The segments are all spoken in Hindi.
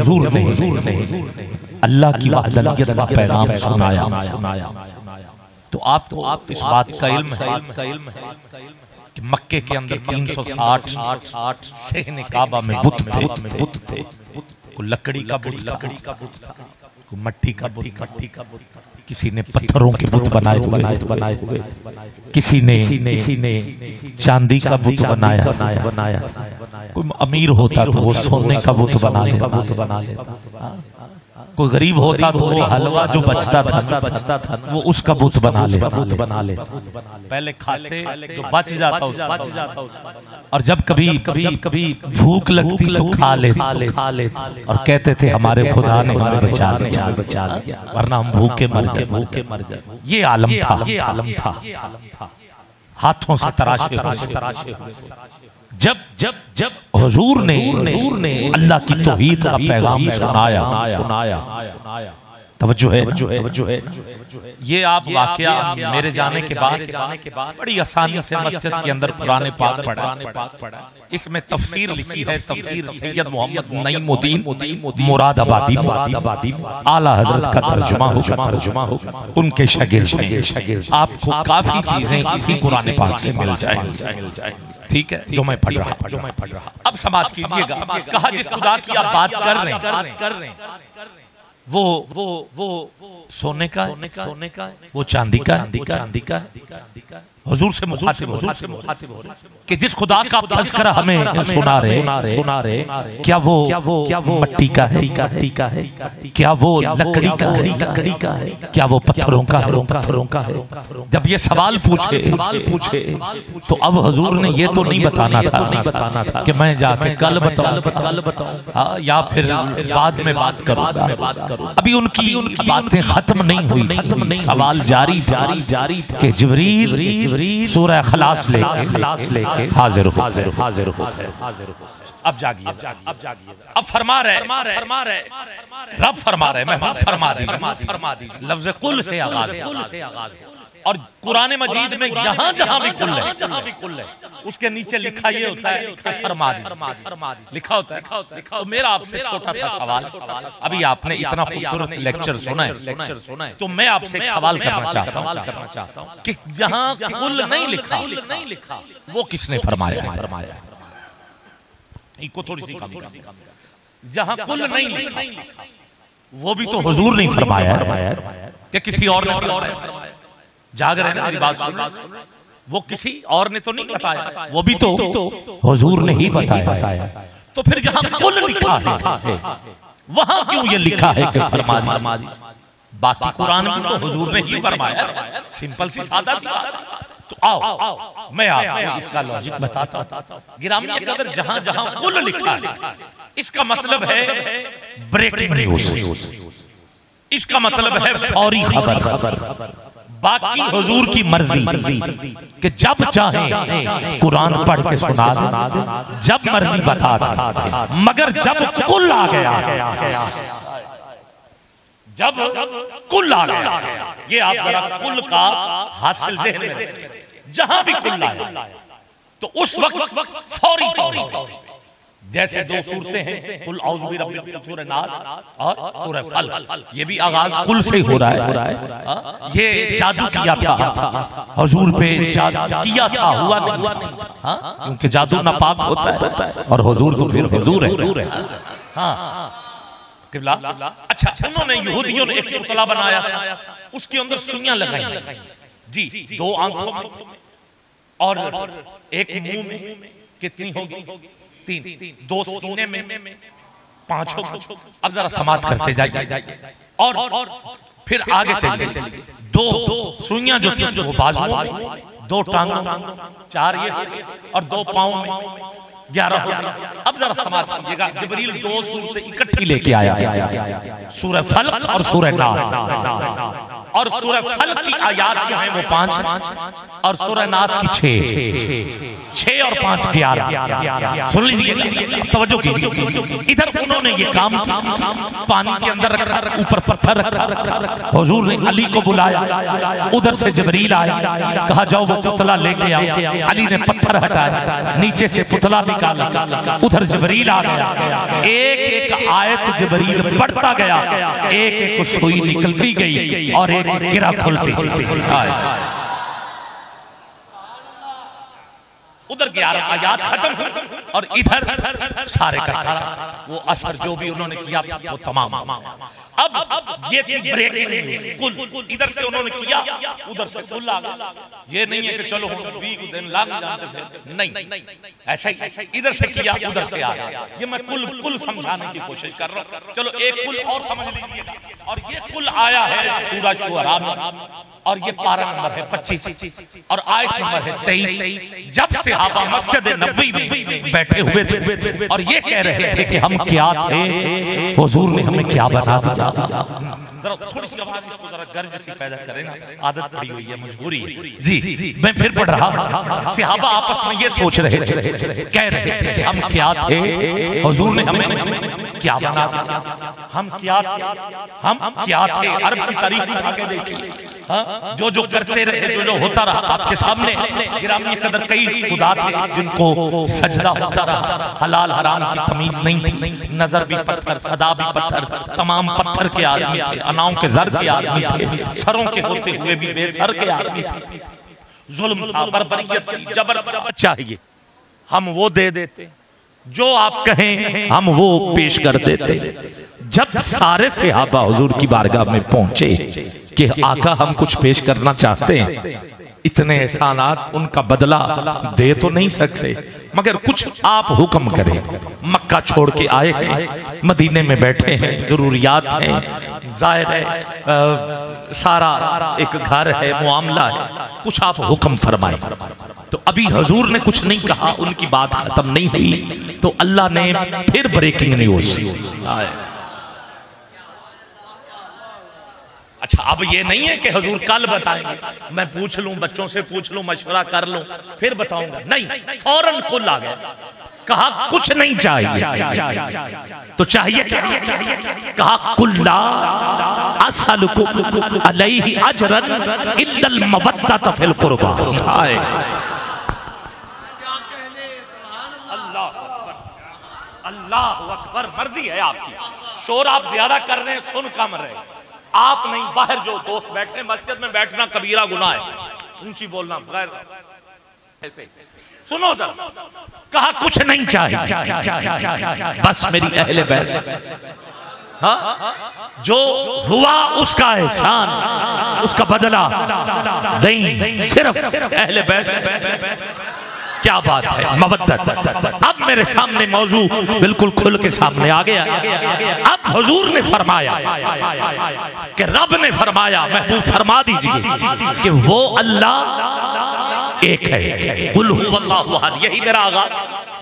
हुजूर ने अल्लाह की वहदानियत का पैगाम सुनाया तो आपको इस बात का इल्म है कि मक्के के अंदर 360 सहने काबा में बुत थे। कोई लकड़ी का बुत था, कोई मट्टी का बुत था, किसी ने पत्थरों के बुत बनाए हुए, किसी ने चांदी का बुत बनाया। कोई अमीर होता तो वो सोने का बुत बना लेता, कोई गरीब होता तो वो हलवा जो बचता था वो उसका बुत बना ले। पहले खाते जो बच जाता और जब कभी भूख लगती तो खा ले और कहते थे हमारे खुदा ने हमें बचा लिया वरना हम भूखे मर जाए। ये आलम था हाथों से तराशे जब हुजूर ने अल्लाह की तौहीद का पैगाम सुनाया। तवज्जो है। ये आप वाकया मेरे जाने के बाद बड़ी आसानी से मस्जिद के अंदर कुरान पाक पढ़ा। इसमें तफसीर लिखी है, तफसीर सैयद मोहम्मद नईमुद्दीन मुरादाबादी आला हजरत का तर्जुमा हो उनके शागिर्द। आपको काफी चीजें इसी कुरान पाक से मिल जाए। ठीक है, जो मैं पढ़ रहा। अब समाप्त कीजिएगा। कहा जिस खुदा की आप बात कर रहे हैं वो सोने का वो चांदी का हुजूर से मुखातिब हो कि जिस खुदा का तज़किरा हमें सुना रहे क्या वो मट्टी का है, क्या वो लकड़ी का है, क्या वो पत्थरों का है। जब ये सवाल पूछे तो अब हुजूर ने ये तो नहीं बताना था कि मैं जाके कल बताऊं या फिर बाद में बात करूंगा। अभी उनकी बातें खत्म नहीं हुई, सवाल जारी कि जिब्रील सूरह इखलास लेके हाजिर हो। अब जागिए, अब फरमा रहे रब फरमा रहे महबूब फरमा दीजिए। लफ्ज़ कुल से आगाज़ और कुरान मजीद में जहां भी कुल है उसके नीचे लिखा ये होता है कि फरमा दीजिए, लिखा होता है। तो मेरा आपसे छोटा सा सवाल, अभी आपने इतना खूबसूरत लेक्चर सुना है तो मैं आपसे एक सवाल करना चाहता हूँ कि जहां कुल नहीं लिखा वो किसने फरमाया? इनको थोड़ी सी कमी। जहां कुल नहीं लिखा वो भी तो हुजूर नहीं फरमाया कि किसी और ने फरमाया। जाग रहे हैं मेरी बात सुन, वो किसी और ने तो नहीं बताया, वो भी तो हुजूर ने ही बताया। तो फिर जहां कुल लिखा है वहां क्यों ये लिखा है कि फरमा दी? बाकी कुरान में तो हुजूर ने ही फरमाया। सिंपल सी सादा सी बात। तो आओ मैं आपको इसका लॉजिक बताता हूं। गिरामी कदर जहां कुल लिखा है इसका मतलब है ब्रेकिंग न्यूज, इसका मतलब है फौरी खबर। बाकी हुजूर की मर्जी कि जब चाहे कुरान पढ़ के सुना दे, जब मर्जी बता दे, मगर जब कुल आ गया, जब कुल आ गया, ये आप जरा कुल का हासिल ज़हन में रखें। जहां भी कुल आया तो उस वक्त फौरी जैसे दो सूरतें हैं, कुल औज़ु बिरब्बिल सूरह नास और सूरह फल, ये भी आगाज कुल से हो रहा है। ये जादू किया था हुजूर पे, जादू किया था हुआ नहीं, क्योंकि जादू नापाक होता है और हुजूर तो फिर हुजूर है। किबला अच्छा, उन्होंने यहूदियों ने एक पुतला बनाया था, उसके अंदर सुइयां लगाई जी, दो आंखों में और एक मुंह में। कितनी होगी? 3, 2 सीने में, 5 होगी। अब जरा समाप्त करते जाइए और फिर आगे चलिए। 2 सुइयां जो थी वो बाजुओं में, 2 टांगों, 4 ये और 2 पांव में, 11 हो। अब जरा समाप्त कीजिएगा। जिब्रील 2 सूरतें इकट्ठी लेके आया, सूरह फलक और सूरह नास। और सूरह फल्क की आयात जो है वो 5 और सूरह नास की 6 और 5 11। सुन लीजिए, तवज्जो कीजिए। इधर उन्होंने ये काम पानी के अंदर रखा, ऊपर पत्थर रखा। हुजूर ने अली को बुलाया, उधर से जिब्रील आया, कहा जाओ वो पुतला लेके आओ। अली ने पत्थर हटाया, नीचे से पुतला निकाला, उधर जिब्रील आ गया। एक एक आयत जिब्रील पढ़ता गया, एक एक सुई निकलती गई और एक गिरा खुलती। उधर 11 आयात खत्म और इधर सारे का सारा वो असर जो भी उन्होंने किया वो तमाम। अब ये थी ब्रेकिंग कुल, इधर से उन्होंने किया, उधर से कुल आ गया। ये नहीं है कि चलो दिन लाग जानते थे, नहीं, ऐसा ही इधर से किया, उधर से आ गया। ये मैं कुल समझाने की कोशिश कर रहा हूँ। चलो एक कुल और समझ लीजिएगा। और ये कुल आया है सूरह शुअरा में, और ये पारा नंबर है 25 और आयत नंबर है 23। जब सहाबा मस्जिद नबवी में बैठे हुए थे और ये कह रहे थे कि हम क्या थे, हुजूर ने हमें क्या बना दिया। जरा थोड़ी सी आवाज इसको जरा गर्ज सी पैदा करें ना, आदत पड़ी हुई है, मजबूरी है। जी मैं फिर पढ़ रहा। सहाबा आपस में ये सोच रहे थे, कह रहे थे कि हम क्या थे, हुजूर ने हमें क्या बना दिया। हम क्या थे, हम क्या थे। अरब की तारीख उठा के देखिए, जो करते रहे, जो होता रहा आपके सामने। गिरामी कदर कई खुदा थे जिनको सजदा होता रहा, हलाल हराम की तमीज नहीं थी। नजर भी पत्थर, सदा भी पत्थर, तमाम पत्थर के आदमी थे, अनाओं के जर के आदमी थे, सरों के होते हुए भी बेसर के आदमी थे। जुल्म था, बर्बरियत थी, जबर चाहिए हम वो दे देते, जो आप कहें हम वो पेश कर देते। जब सारे सहाबा हुजूर की बारगाह में पहुंचे कि आका हम कुछ पेश करना चाहते हैं, इतने एहसानात उनका बदला दे तो नहीं सकते, मगर कुछ आप हुक्म करें। मक्का छोड़ के आए हैं, मदीने में बैठे हैं, जरूरियात हैं, जाहिर है सारा एक घर है, मुआमला है, कुछ आप हुक्म फरमाएं। तो अभी हुजूर ने कुछ नहीं कहा, उनकी बात खत्म नहीं हुई तो अल्लाह ने फिर ब्रेकिंग न्यूज। अच्छा, अब ये नहीं है कि हुजूर कल बताएंगे, मैं पूछ लूं, बच्चों से पूछ लूं, मशवरा कर लूं, फिर बताऊंगा। नहीं, फौरन कुल आ गया। कहा कुछ नहीं चाहिए तो चाहिए क्या? कहा कुल्ला असअलुकुम अलैहि अजरन इल्लल मवद्दत फिल कुर्बा। अल्लाह अकबर, मर्जी है आपकी। शोर आप ज्यादा कर रहे हैं, सुन कम रहे। आप नहीं, बाहर जो दोस्त बैठे, मस्जिद में बैठना कबीरा गुनाह है, ऊंची बोलना बगैर ऐसे। सुनो जरा, कहा कुछ नहीं चाहिए, बस मेरी अहले बैत, हाँ जो हुआ उसका एहसान, उसका बदला नहीं, सिर्फ अहले बैत। क्या बात है, मवद्दत। अब मेरे सामने मौजू बिल्कुल खुल के सामने आ गया। अब हुजूर ने फरमाया कि रब ने फरमाया, महबूब फरमा दीजिए कि वो अल्लाह एक है। कुल हुवल्लाहु अहद, यही मेरा आगाज।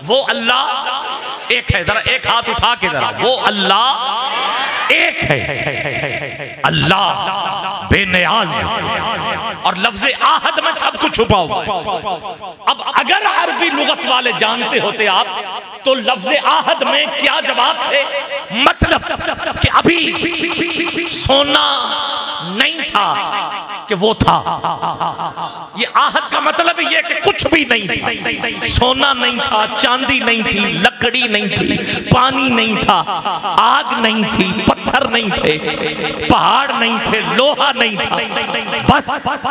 वो अल्लाह एक है। जरा एक हाथ उठा के जरा, वो अल्लाह एक है, अल्लाह बेनियाज। और लफ्ज़े आहद में सब कुछ छुपा हुआ। अब अगर अरबी लुगत वाले जानते होते आप, तो लफ्ज़े आहद में क्या जवाब थे? मतलब कि अभी सोना नहीं था कि वो था। ये आहद का मतलब ये कि कुछ भी नहीं था। सोना नहीं था, चांदी नहीं थी, लकड़ी नहीं थी, पानी नहीं था, आग नहीं थी, पत्थर नहीं थे, पहाड़ नहीं थे, लोहा नहीं था। बस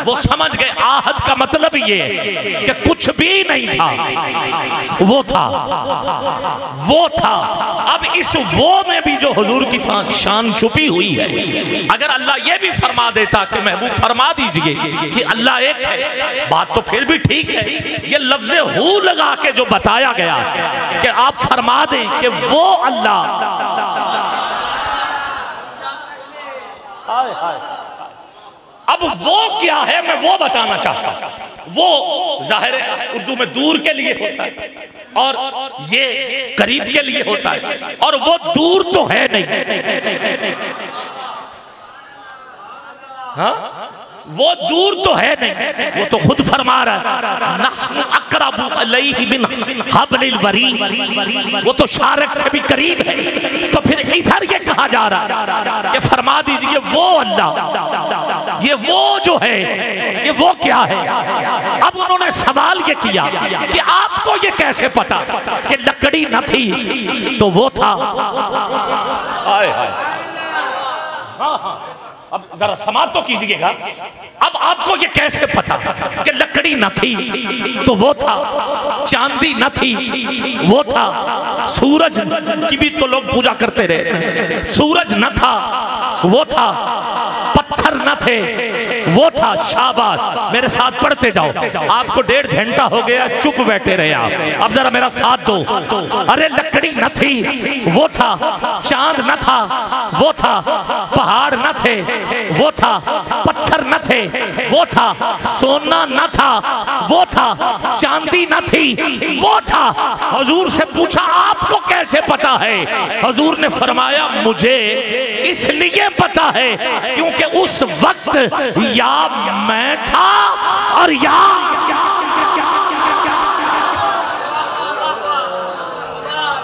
वो समझ गए आहद का मतलब ये कि कुछ भी नहीं था, वो था, वो था। अब इस वो में भी जो हुजूर की शान छुपी हुई है, अगर अल्लाह ये भी फरमा देता कि महबूब फरमा दीजिए कि अल्लाह एक है, बात तो फिर भी ठीक है। ये लफ्ज़ हू लगा के जो बताया गया कि आप फरमा दें कि वो अल्लाह, अब वो क्या है मैं वो बताना चाहता हूं। वो जाहिर है उर्दू में दूर के लिए होता है और ये करीब के लिए होता है, और वो दूर तो है नहीं। हाँ? वो दूर तो है नहीं, वो तो खुद फरमा रहा है नहनु अक़रबु अलैहि मिन हब्लिल वरीद, वो तो शारक से भी करीब है। तो फिर इधर ये कहा जा रहा है कि फरमा दीजिए वो अल्लाह, ये वो जो है, ये वो क्या है। अब उन्होंने सवाल ये किया कि आपको ये कैसे पता कि लकड़ी न थी तो वो था। हाय हाय, हाँ हाँ, अब जरा समाप्त तो कीजिएगा। अब आपको ये कैसे पता कि लकड़ी न थी तो वो था, चांदी न थी वो था, सूरज की भी तो लोग पूजा करते रहे, सूरज न था वो था, पत्थर न थे वो था। शाबाश, मेरे साथ पढ़ते जाओ। आपको 1.5 घंटा हो गया चुप बैठे रहे आप, अब जरा मेरा साथ दो। अरे लकड़ी न थी वो था, चांद न था वो था, पहाड़ न थे वो था, पत्थर न थे वो था, सोना न था वो था, चांदी न थी वो था। हुजूर से पूछा आपको कैसे पता है? हुजूर ने फरमाया मुझे इसलिए पता है क्योंकि उस वक्त या मैं था और या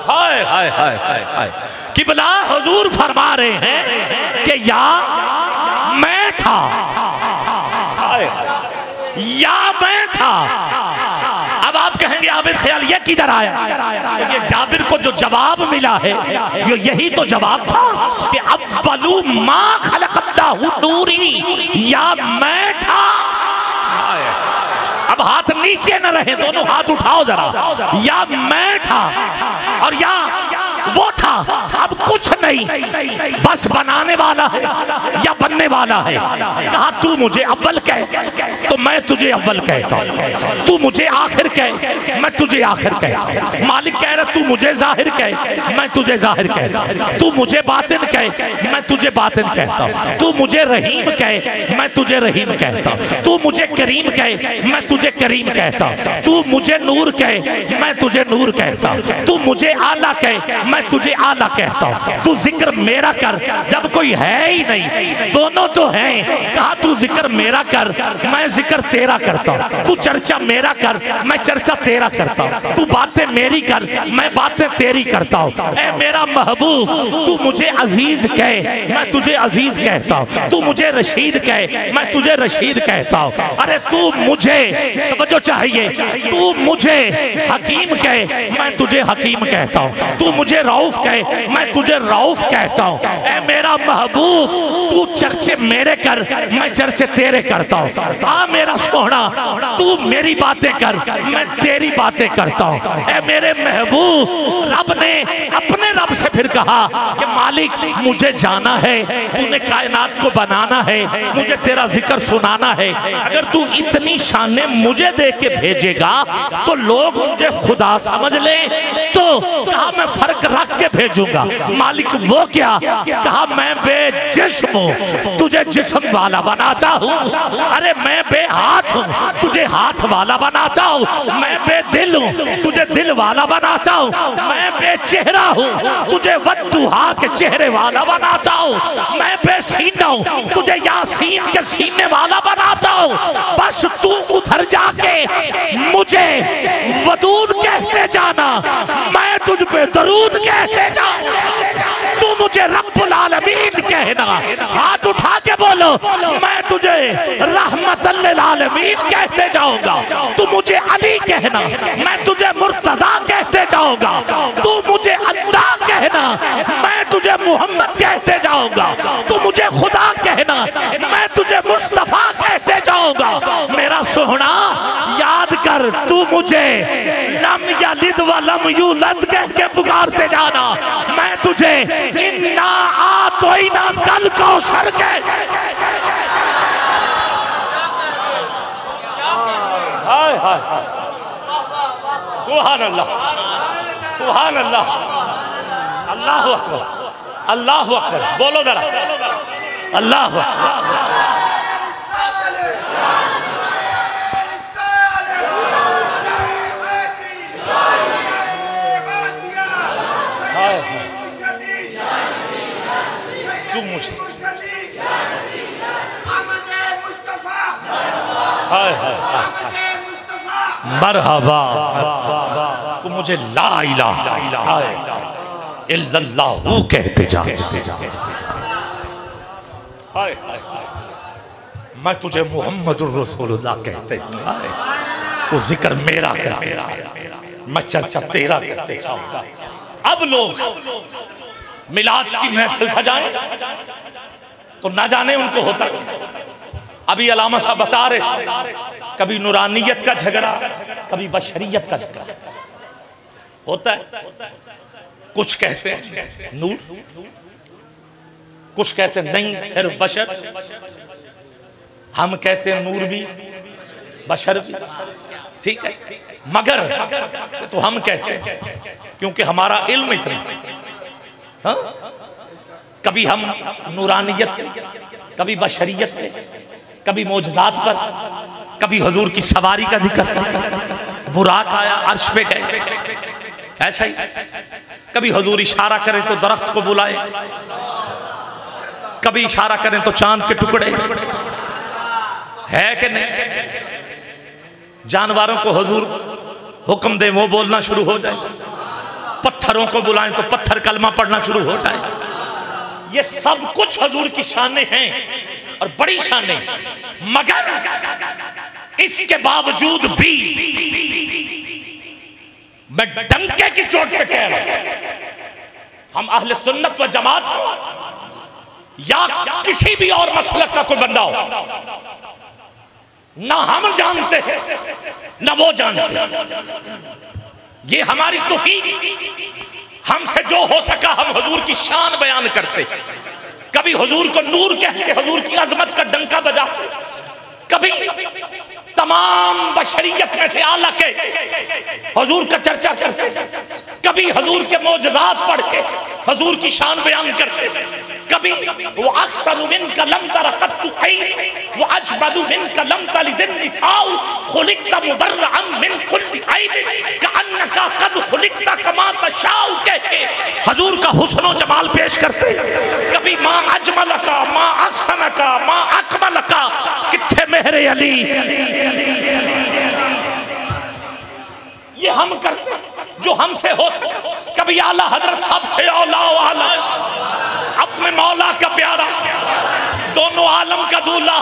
हाय हाय हाय हाय हाय, किबला हुजूर फरमा रहे हैं कि या मैं था, या मैं था। अब आप कहेंगे आबिद ख्याल ये किधर आया? ये जाबिर को जो जवाब मिला है ये यही तो जवाब था कि अव्वलु मा खलक़ल्लाहु नूरी, या मैं था। अब हाथ नीचे न रहे, दोनों हाथ उठाओ जरा। या मैं था और या वो था, अब कुछ नहीं, बस बनाने वाला है या बनने वाला है। कहा तू मुझे अव्वल कह तो मैं तुझे अव्वल कहता हूं, तू मुझे आखिर कह मैं तुझे आखिर कहता। मालिक कह रहा तू मुझे जाहिर कह मैं तुझे जाहिर कहता, तू मुझे बातिन कह मैं तुझे बातिन कहता, तू मुझे रहीम कह मैं तुझे रहीम कहता, तू मुझे करीम कह मैं तुझे करीम कहता, तू मुझे नूर कह मैं तुझे नूर कहता, तू मुझे आला कह मैं तुझे आला कहता हूं। तू जिक्र मेरा कर जब कोई है ही नहीं, दोनों तो हैं। कहा तू जिक्र मेरा कर मैं जिक्र तेरा करता हूं, तू चर्चा मेरा कर मैं चर्चा तेरा करता हूं, तू बातें मेरी कर मैं बातें तेरी करता हूं। ऐ मेरा महबूब तू मुझे अजीज कह मैं तुझे अजीज कहता हूं, तू मुझे रशीद कह मैं तुझे रशीद कहता हूं। अरे तू मुझे तवज्जो चाहिए, तू मुझे हकीम कह मैं तुझे हकीम कहता हूं, तू मुझे रऊफ कहे मैं तुझे रऊफ कहता हूं। ऐ मेरा महबूब तू चर्चे मेरे कर मैं चर्चे तेरे करता हूं। आ मेरा सोहना तू मेरी बातें कर मैं तेरी बातें करता हूं। ऐ मेरे महबूब रब ने अपने रब से फिर कहा कि मालिक मुझे जाना है, तूने कायनात को बनाना है, मुझे तेरा जिक्र सुनाना है। अगर तू इतनी शाने मुझे दे के भेजेगा तो लोग मुझे खुदा समझ ले, तो कहा मैं फर्क रख के भेजूंगा। मालिक वो क्या? कहा मैं बेजिस्म हूं तुझे जिस्म वाला बनाता हूं। अरे मैं बेहाथ हूं तुझे हाथ वाला बनाता हूं, मैं बेदिल हूं तुझे दिल वाला बनाता हूं, मैं बेचेहरा हूं तुझे वद्दुहा के चेहरे वाला बनाता हूं, मैं बेसीना हूं तुझे यासीन के सीने वाला बनाता हूं। बस तू उधर जाके मुझे वदूद कहते जाना, मैं तुझ पे दरूद कहते जाऊं, तू मुझे रब्बुल आलमीन कहना। हाथ उठा के बोलो मैं तुझे रहमतल लिल आलमीन कहते जाऊंगा, तू मुझे अली कहना मैं तुझे मुर्तजा कहते जाऊंगा, तू मुझे अल्लाह कहना मैं तुझे मोहम्मद कहते जाऊंगा, तू मुझे खुदा कहना मैं तुझे मुस्तफा कहते जाऊंगा। मेरा सोहना याद कर तू मुझे लम यलिद व लम यूलद कह के पुकारते जाना, मैं तुझे इन्ना आतोइना कल कौसर कह। हाय हाय सुभान अल्लाह सुभान अल्लाह, अल्लाहु अकबर अल्लाहु अकबर, बोलो जरा अल्लाहु अकबर। तू मुझे मरहबा को मुझे ला इलाहा इल्लल्लाहु कहते जा। मैं तुझे मुहम्मदुर रसूलुल्लाह कहते तो जिक्र मेरा कर, मैं चर्चा तेरा करते जाऊंगा। अब लोग मिलाद की महफिल सजाएं तो ना जाने उनको होता क्या। अभी अलामा साहब बता रहे, कभी नूरानियत का झगड़ा, कभी बशरियत का झगड़ा होता है। कुछ कहते हैं नूर, कुछ कहते हैं नहीं सिर्फ बशर, हम कहते हैं नूर भी बशर भी, ठीक है। मगर तो हम कहते हैं क्योंकि हमारा इल्म इतना, हाँ? कभी हम नूरानियत, कभी बशरियत पे, कभी मोजज़ात पर, कभी हुजूर की सवारी का जिक्र, बुराक आया अर्श पे गए, ऐसा ही। कभी हुजूर इशारा करें तो दरख्त को बुलाए, कभी इशारा करें तो चांद के टुकड़े, है कि नहीं। जानवरों को हुजूर हुक्म दे वो बोलना शुरू हो जाए, पत्थरों को बुलाएं तो पत्थर कलमा पढ़ना शुरू हो जाए। ये सब कुछ हुजूर की शानें हैं और बड़ी शानें, मगर इसके बावजूद भी मैं डंके की चोट पे कह रहा हूं, हम अहले सुन्नत व जमात हो या किसी भी और मसलक का कोई बंदा हो, ना हम जानते हैं ना वो जानते हैं। ये हमारी तौफीक, हमसे जो हो सका हम हुजूर की शान बयान करते। कभी हुजूर को नूर कह के हुजूर की अजमत का डंका बजाते, कभी तमाम बशरियत में से आला के हुजूर का चर्चा करते, कभी हुजूर के मोजज़ात पढ़ के हुजूर की शान बयान करते, कभी वो अक्सर मिनका लम तरा कत्तु ऐब व अजमलु मिनका लम तलिदिन निसाउ खुलिक़्ता मुबर्रअन मिन कुल्लि ऐब कअन्नका क़द खुलिक़्ता कमा तशाउ कह के हुजूर का हुस्न व जमाल पेश करते। कभी माँ अजमलका, माँ अहसनका, माँ अकमलका, कित्थे मेरे अली, ये हम करते जो हमसे हो सका। कभी आला हजरत सबसे औला वाला, अपने मौला का प्यारा, दोनों आलम का दूल्हा,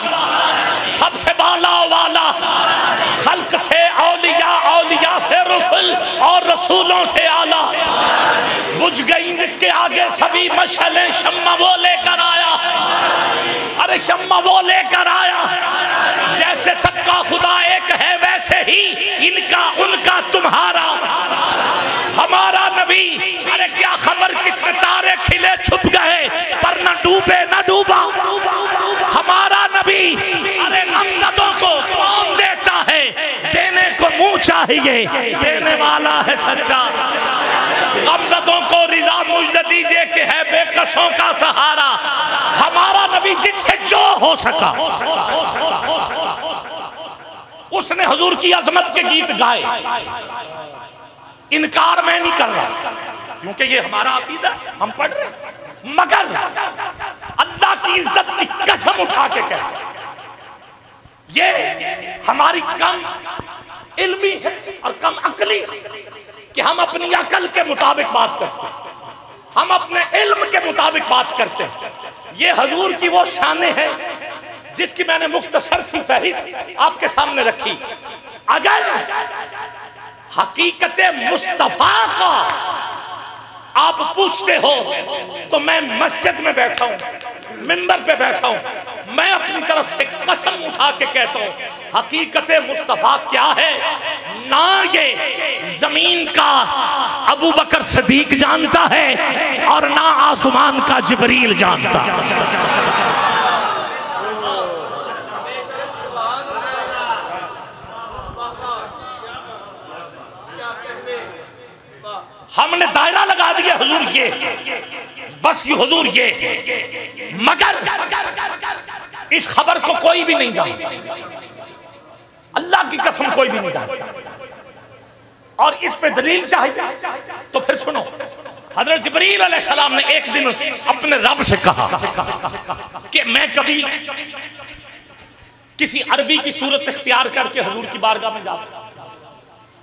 सबसे बाला वाला, खल्क से औलिया, औलिया से रसूल और रसूलों से आला, बुझ गई जिसके आगे सभी मशलें, शम्मा वो लेकर आया, अरे शम्मा वो लेकर आया। जैसे सबका खुदा एक है वैसे ही इनका उनका तुम्हारा हमारा नबी। अरे क्या खबर कितने तारे खिले छुप गए पर न डूबे न डूबा हमारा नबी। अरे नमज़दों को कौन देता है, देने को मुंह चाहिए, देने वाला है सच्चा। नमज़दों को रिज़ा मुझे दीजिए कि है बेकसों का सहारा हमारा नबी। जिससे जो हो सका उसने हुजूर की अजमत के गीत गाए। इनकार मैं नहीं कर रहा क्योंकि ये हमारा अकीदा, हम पढ़ रहे, मगर अल्लाह की इज्जत की कसम उठा के कहते ये हमारी कम इल्मी है और कम अकली कि हम अपनी अकल के मुताबिक बात करते हैं, हम अपने इल्म के मुताबिक बात करते हैं। ये हुजूर की वो शाने हैं जिसकी मैंने मुख्तसर सी फहरिस्त आपके सामने रखी। अगर हकीकत मुस्तफा का आप पूछते हो तो मैं मस्जिद में बैठा हूं, मिंबर पे बैठा हूं, मैं अपनी तरफ से कसम उठा के कहता हूं हकीकत मुस्तफा क्या है ना ये जमीन का अबू बकर सदीक जानता है और ना आसमान का जिब्रील जानता। हमने दायरा लगा दिया हुजूर ये, बस ये हुजूर ये, मगर इस खबर को कोई भी नहीं जानता, अल्लाह की कसम कोई भी नहीं जानता। और इस पे दलील चाहिए तो फिर सुनो, हजरत जिब्रील अलैहिस्सलाम ने एक दिन अपने रब से कहा कि मैं कभी किसी अरबी की सूरत इख्तियार करके हुजूर की बारगाह में जाता,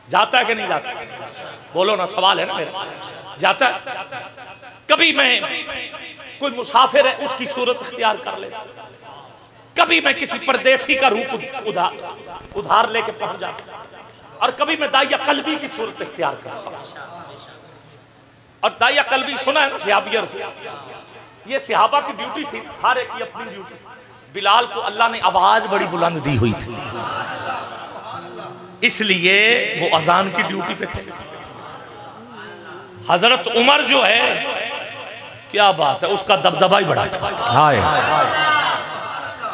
जाता है कि नहीं जाता? बोलो ना, सवाल है ना मेरा, जाता है? कभी मैं कोई मुसाफिर है उसकी सूरत इख्तियार कर लेता, कभी मैं किसी परदेसी का रूप उधार लेके पहुंच जाता, और कभी मैं दाइया कल्बी की सूरत इख्तियार करता हूं। और दाइया कल्बी सुना है ना, सहाबियों से, ये सहाबा की ड्यूटी थी, हर एक की अपनी ड्यूटी। बिलाल को अल्लाह ने आवाज बड़ी बुलंद दी हुई थी, इसलिए वो अजान की ड्यूटी पे थे। हजरत उमर जो है, क्या बात है, उसका दबदबा ही बड़ा था।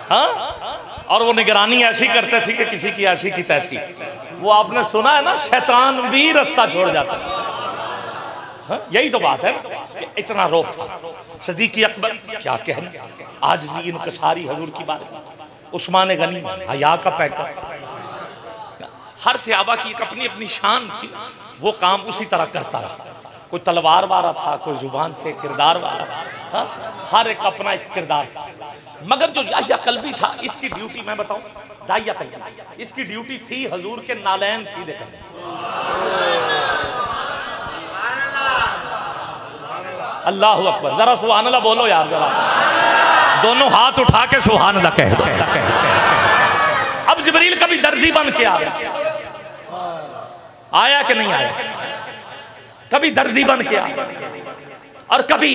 हाँ, और वो निगरानी ऐसी करते थे कि किसी की ऐसी की तैसी। वो आपने सुना है ना, शैतान भी रास्ता छोड़ जाता है। हाँ? यही तो बात है कि इतना रोब था। सदीक़ अकबर क्या कहने, आज इनकसारी हजूर की बात। उस्मान गनी हया का पैकर, हर सहाबा की एक अपनी अपनी शान थी, वो काम उसी तरह करता रहा। कोई तलवार वाला था, कोई जुबान से किरदार वाला था। हाँ? हर एक अपना एक किरदार था। मगर जो दाइया कल्बी था, इसकी ड्यूटी मैं बताऊं, दाइया कल्बी इसकी ड्यूटी थी हजूर के नालैन सीधे करने। अल्लाह अकबर, जरा सुभान अल्लाह बोलो यार, जरा दोनों हाथ उठा के सुभान अल्लाह कह दो। अब जिब्रील कभी दर्जी बन के आया कि नहीं आया? कभी दर्जी बन के आया। और कभी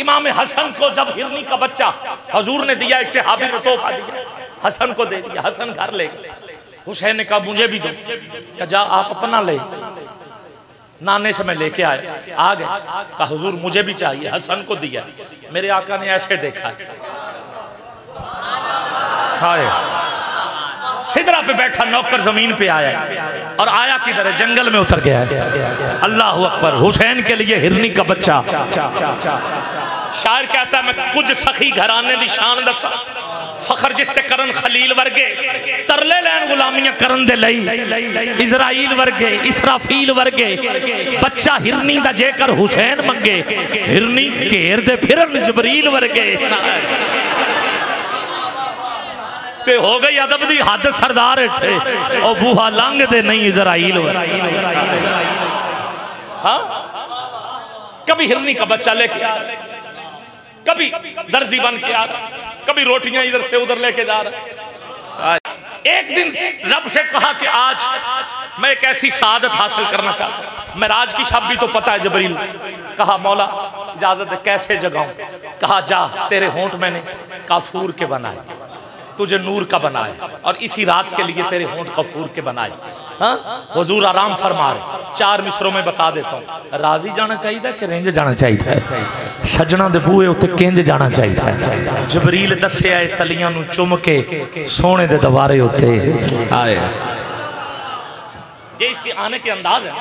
इमाम हसन को जब हिरनी का बच्चा हजूर ने दिया, एक सहाबी ने तोहफा दिया, हसन को दे दिया, हसन घर ले गया। हुसैन ने कहा मुझे भी दो, क्या जा आप अपना ले। नाने से मैं लेके आया, आ गए, कहा हुजूर मुझे भी चाहिए, हसन को दिया। मेरे आका ने ऐसे देखा, हाय सिदरा पे बैठा नौकर जमीन पे आया, और आया किधर है? जंगल में उतर गया है। अल्लाह अकबर, हुसैन के लिए हिरनी का बच्चा। शायर कहता है मैं कुछ सखी घराने दी शान दसा, फखर जिसते करन खलील वर्गे, तरले लैन गुलामियां करन दे लई, इजराइल वर्गे इसराफील वर्गे, बच्चा हिरनी दा जेकर हुसैन मंगे, हिरनी घेर दे फिरन जबरील वर्गे। ते हो गई अदब दी हद सरदार इत्थे, ओ बूहा लंघ दे नहीं इजराइल। हाँ, कभी हिरनी का बच्चा लेके आ रहा, कभी दर्जी बन के आ रहा, कभी रोटियां इधर से उधर लेके जा रहा। एक दिन रब से कहा कि आज मैं एक ऐसी सादत हासिल करना चाहता हूं। मेराज की शब भी तो पता है जबरील। कहा मौला इजाजत है, कैसे जगाऊं? कहा जा, तेरे होंठ मैंने काफूर के बनाए, तुझे नूर का बनाए, और इसी रात के लिए तेरे होंठ कफूर के बनाए। हाँ, हुजूर आराम फरमा रहे। 4 मिसरों में बता देता हूँ। राजी जाना चाहिए कि रेंज जाना चाहिए? सजना दे बूहे उत्ते किंज जाना चाहिए? जबरील दस्से आए तलियां नू चुम के सोने दे दवारे उत्ते आए। ये इसके आने के अंदाज है।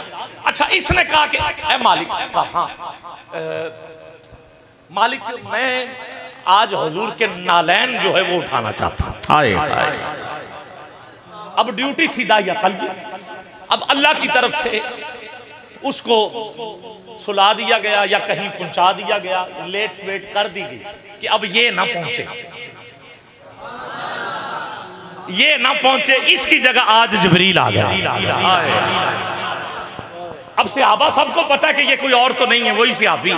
अच्छा, इसने कहा कि ए मालिक, कहा मालिक मैं आज हुजूर के नालैन जो है वो उठाना चाहता हूं। अब ड्यूटी थी दाइया कल्बी। अब अल्लाह की तरफ से उसको सुला दिया गया या कहीं पहुंचा दिया गया, लेट वेट कर दी गई कि अब ये ना पहुंचे, ये ना पहुंचे, इसकी जगह आज जिब्रील आ गया। अब सहाबा सबको पता है कि ये कोई और तो नहीं है, वही सहाबी।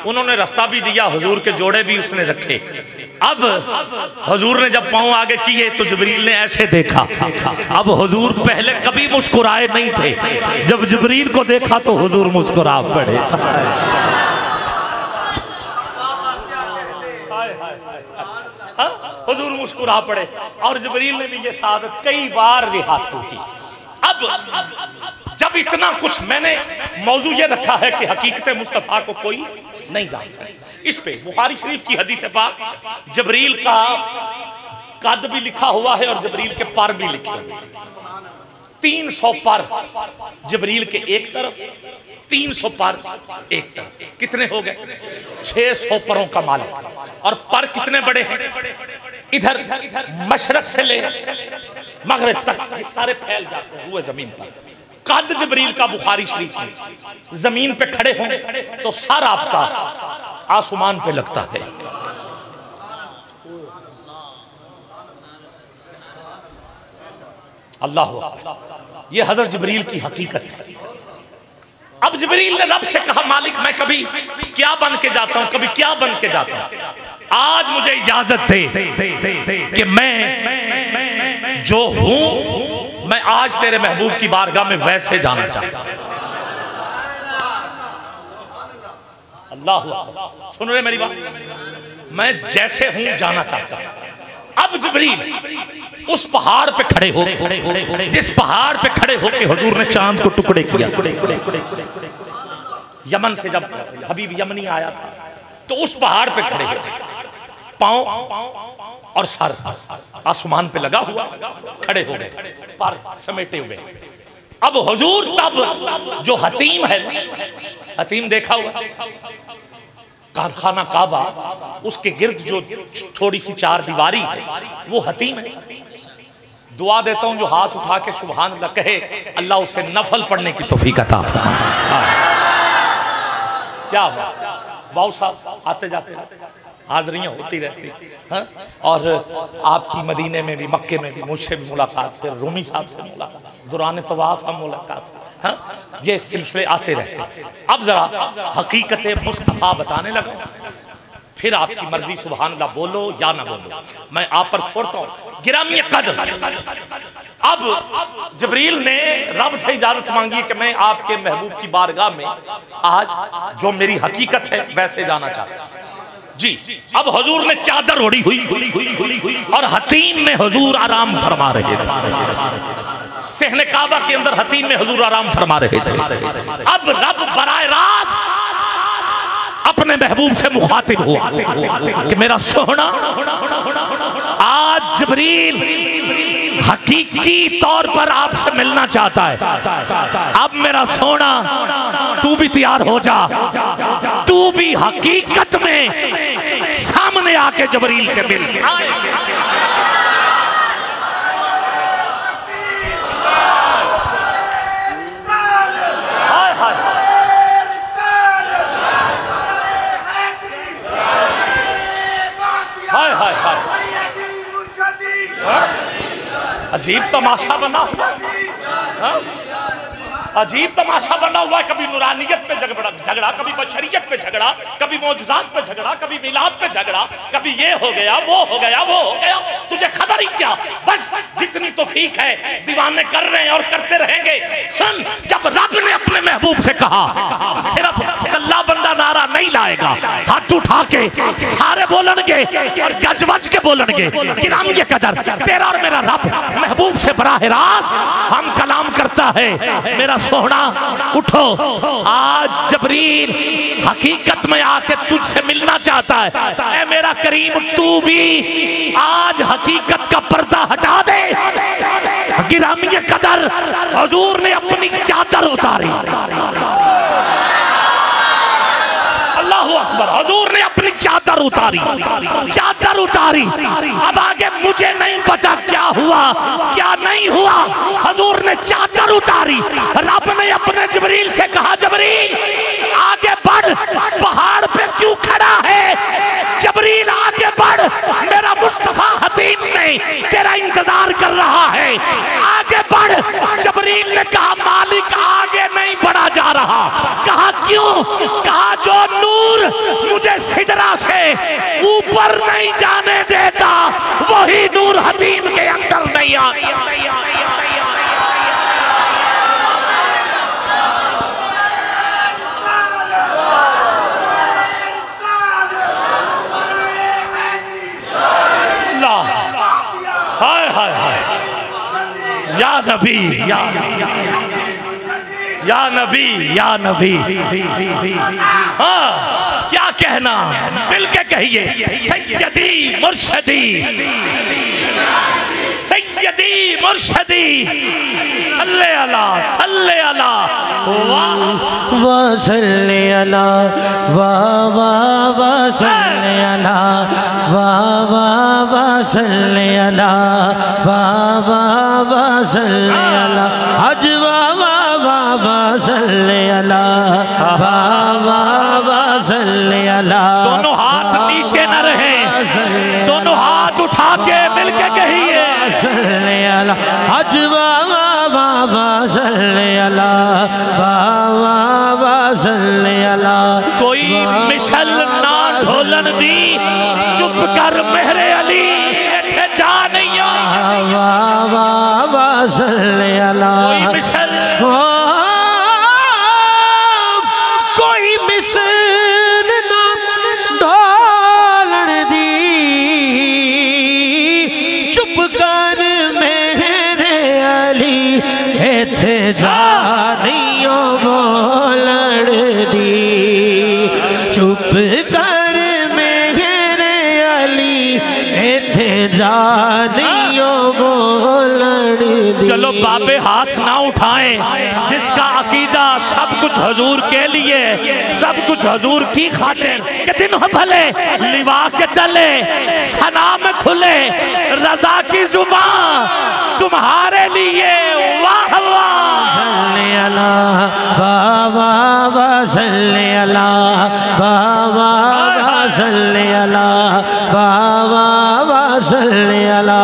उन्होंने रास्ता भी दिया, हुजूर के जोड़े भी उसने रखे। अब हुजूर ने जब पांव आगे किए तो जिब्रील ने ऐसे देखा। अब हुजूर पहले कभी मुस्कुराए नहीं थे, जब जिब्रील को देखा तो हुजूर मुस्कुरा पड़े। हुजूर मुस्कुरा पड़े, और जिब्रील ने भी ये सादत कई बार हासिल की। अब जब इतना कुछ मैंने मौजू ये रखा है कि हकीकत मुस्तफा को कोई नहीं जान सकता। इस पे बुखारी शरीफ की हदीस पाक, जबरील का कद भी लिखा हुआ है और जबरील के पर भी लिखे हुए। 300 पर जबरील के एक तरफ, 300 पर एक तरफ। कितने हो गए? 600 परों का मालिक। और पर कितने बड़े हैं? इधर मशरक से ले मगरिब तक सारे फैल जाते हुए जमीन पर। कद जबरील का बुखारी शरीफ में, जमीन पे खड़े होंगे तो सर आपका आसमान पे लगता है। अल्लाह ये हज़रत जिब्रील की हकीकत है। अब जिब्रील ने रब से कहा, मालिक मैं कभी क्या बन के जाता हूं, कभी क्या बन के जाता हूं, आज मुझे इजाजत दे कि मैं जो हूं मैं आज तेरे महबूब की बारगाह में वैसे जाना चाहता हूं। अल्लाह, सुन रहे मेरी बात? मैं जैसे हूं जाना चाहता हूं। अब जिब्रील उस पहाड़ पे खड़े हो, जिस पहाड़ पे खड़े होके हुजूर ने चांद को टुकड़े किया। यमन से जब हबीब यमनी आया था तो उस पहाड़ पे खड़े हो, पांव और सर आसमान पे लगा हुआ खड़े हो गए, पर समेटे हुए। अब हुजूर तब जो हतीम है, हतीम देखा हुआ कारखाना काबा, उसके गिर्द जो थोड़ी सी चार दीवारी है वो हतीम है। दुआ देता हूं जो हाथ उठा के सुभान अल्लाह कहे, अल्लाह उसे नफल पढ़ने की तौफीक अता फरमाए। क्या हुआ, बाबू साहब आते जाते हाजरियां होती रहती, हाँ? और आपकी मदीने में भी, मक्के में भी मुझसे भी मुलाकात, फिर रूमी साहब से मुलाकात, दौरान तवाफ हम मुलाकात, हाँ? ये सिलसिले आते रहते। अब जरा हकीकत मुस्तफा बताने लगा, फिर आपकी मर्जी सुभान अल्लाह बोलो या ना बोलो, मैं आप पर छोड़ता हूं। गिरामी कद्र, अब जिब्रील ने रब से इजाजत मांगी कि मैं आपके महबूब की बारगाह में आज जो मेरी हकीकत है वैसे जाना चाहता हूं जी। अब हुजूर ने चादर ओढ़ी हुई और हतीम में हुजूर आराम फरमा रहे थे। सहने काबा के अंदर हतीम में हुजूर आराम फरमा रहे थे। अब रब बराए रास्त अपने महबूब से मुखातिब हुआ कि मेरा सोहना, आज जिब्रील हकीकी तौर पर आपसे मिलना चाहता है। अब मेरा सोना तू भी तैयार हो जा, तू भी हकीकत में सामने आके जिब्रील से मिल। हाय हाय हाय, अजीब तमाशा बना हुआ, अजीब तमाशा बना हुआ है। कभी नूरानियत पे झगड़ा, कभी बशरियत पे झगड़ा, कभी मौजूदात पे झगड़ा, कभी मिलाद पे झगड़ा, कभी ये हो गया वो हो गया वो हो गया, तुझे खबर ही क्या? बस जितनी तौफीक है दीवाने कर रहे हैं और करते रहेंगे। सुन, जब रब ने अपने महबूब से कहा सिर्फ कल्ला बंदा नारा नहीं लाएगा, हाथ उठा के सारे बोलेंगे और गजवज के बोलेंगे गिराम ये कदर तेरा और मेरा रब महबूब से बराह रास्त हम कलाम करता है। मेरा सोहना उठो, आज जिब्रील हकीकत में आके तुझसे मिलना चाहता है। ऐ मेरा करीम तू भी आज हकीकत का पर्दा हटा दे। गिरामी कदर हुजूर ने अपनी चादर उतारी। अल्लाहु अकबर, हुजूर ने अपनी चादर उतारी, चादर उतारी। अब आगे मुझे नहीं पता क्या हुआ क्या नहीं हुआ, हुजूर ने चादर उतारी। रब ने अपने जिब्रील से कहा, जिब्रील आगे बढ़, पहाड़ पे क्यों खड़ा है? जिब्रील आगे बढ़, मेरा मुस्तफा हतीम नहीं तेरा इंतजार कर रहा है, आगे बढ़। जिब्रील ने कहा, मालिक आगे नहीं बढ़ा जा रहा। कहा क्यों? कहा जो नूर मुझे सिदरा से ऊपर नहीं जाने देता वही नूर हतीम के अंदर नहीं आता। हाय हाय हाय, या नबी या नबी या नबी। हाँ, क्या कहना, मिल के कहिए, सैयदी मुर्शदी, सैयदी मुर्शदी, सल्ले अला वा सल्ले अला वा सल्ले अला वा सल्ले अला वा सल्ले अला हज वा सल्ले अला वा सल्ले अला। दोनों हाथ नीचे न रहे, दोनों हाथ उठा के मिल के कहिए, सल्ले अला हज वा वाह वाह वाह सल्ले अला। कोई मिसल ना ढोलन दी, चुप कर मेरे अली, इत्थे जा नहीं आ। वाह वाह वाह सल्ले अला। कोई मिसल कोई मिसल ना ढोलन दी, चुप कर मेरे अली, इत्थे जा नहीं बोलन दी। चुप कर मेरे अली, इत्थे जा नहीं बोलन दी। चलो बाबे हाथ ना उठाएं, जिसका अकीदा सब कुछ हजूर के लिए, सब कुछ हजूर की खातिर, कि दिन हो भले लिवा के तले, सना में खुले रजा की जुबान तुम्हारे लिए। वाह वाह सल्ले अला, वाह वाह वाह सल्ले अला, वाह वाह वाह सल्ले अला, वाह वाह वाह सल्ले अला।